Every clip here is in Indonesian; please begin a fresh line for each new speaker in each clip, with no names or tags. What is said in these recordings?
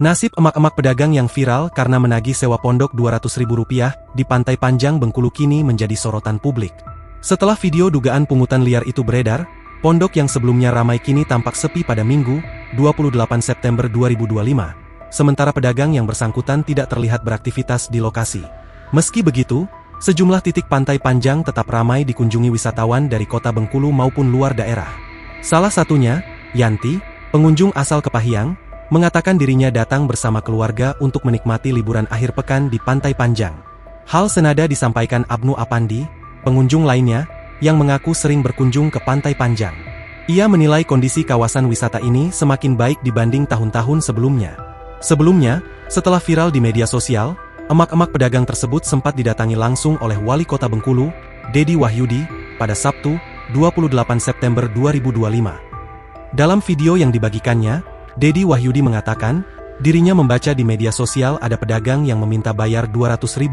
Nasib emak-emak pedagang yang viral karena menagih sewa pondok Rp200.000 di Pantai Panjang Bengkulu kini menjadi sorotan publik. Setelah video dugaan pungutan liar itu beredar, pondok yang sebelumnya ramai kini tampak sepi pada Minggu, 28 September 2025. Sementara pedagang yang bersangkutan tidak terlihat beraktivitas di lokasi. Meski begitu, sejumlah titik Pantai Panjang tetap ramai dikunjungi wisatawan dari kota Bengkulu maupun luar daerah. Salah satunya, Yanti, pengunjung asal Kepahyang, mengatakan dirinya datang bersama keluarga untuk menikmati liburan akhir pekan di Pantai Panjang. Hal senada disampaikan Abnu Apandi, pengunjung lainnya, yang mengaku sering berkunjung ke Pantai Panjang. Ia menilai kondisi kawasan wisata ini semakin baik dibanding tahun-tahun sebelumnya. Sebelumnya, setelah viral di media sosial, emak-emak pedagang tersebut sempat didatangi langsung oleh Wali Kota Bengkulu, Dedi Wahyudi, pada Sabtu, 28 September 2025. Dalam video yang dibagikannya, Dedi Wahyudi mengatakan, dirinya membaca di media sosial ada pedagang yang meminta bayar Rp200.000.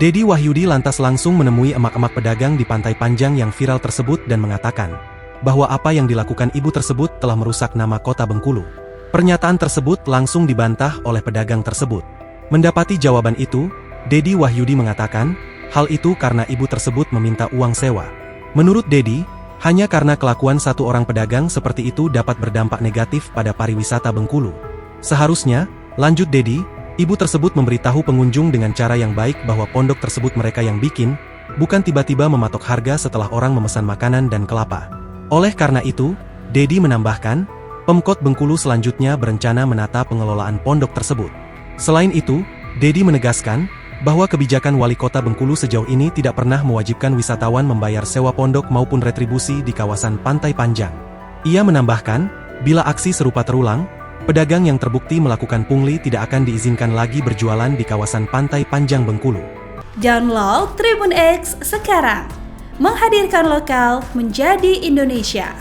Dedi Wahyudi lantas langsung menemui emak-emak pedagang di Pantai Panjang yang viral tersebut dan mengatakan bahwa apa yang dilakukan ibu tersebut telah merusak nama kota Bengkulu. Pernyataan tersebut langsung dibantah oleh pedagang tersebut. Mendapati jawaban itu, Dedi Wahyudi mengatakan, hal itu karena ibu tersebut meminta uang sewa. Menurut Dedi, hanya karena kelakuan satu orang pedagang seperti itu dapat berdampak negatif pada pariwisata Bengkulu. Seharusnya, lanjut Dedi, ibu tersebut memberitahu pengunjung dengan cara yang baik bahwa pondok tersebut mereka yang bikin, bukan tiba-tiba mematok harga setelah orang memesan makanan dan kelapa. Oleh karena itu, Dedi menambahkan, Pemkot Bengkulu selanjutnya berencana menata pengelolaan pondok tersebut. Selain itu, Dedi menegaskan bahwa kebijakan Wali Kota Bengkulu sejauh ini tidak pernah mewajibkan wisatawan membayar sewa pondok maupun retribusi di kawasan Pantai Panjang. Ia menambahkan, bila aksi serupa terulang, pedagang yang terbukti melakukan pungli tidak akan diizinkan lagi berjualan di kawasan Pantai Panjang Bengkulu.
Download Tribun X sekarang, menghadirkan lokal menjadi Indonesia.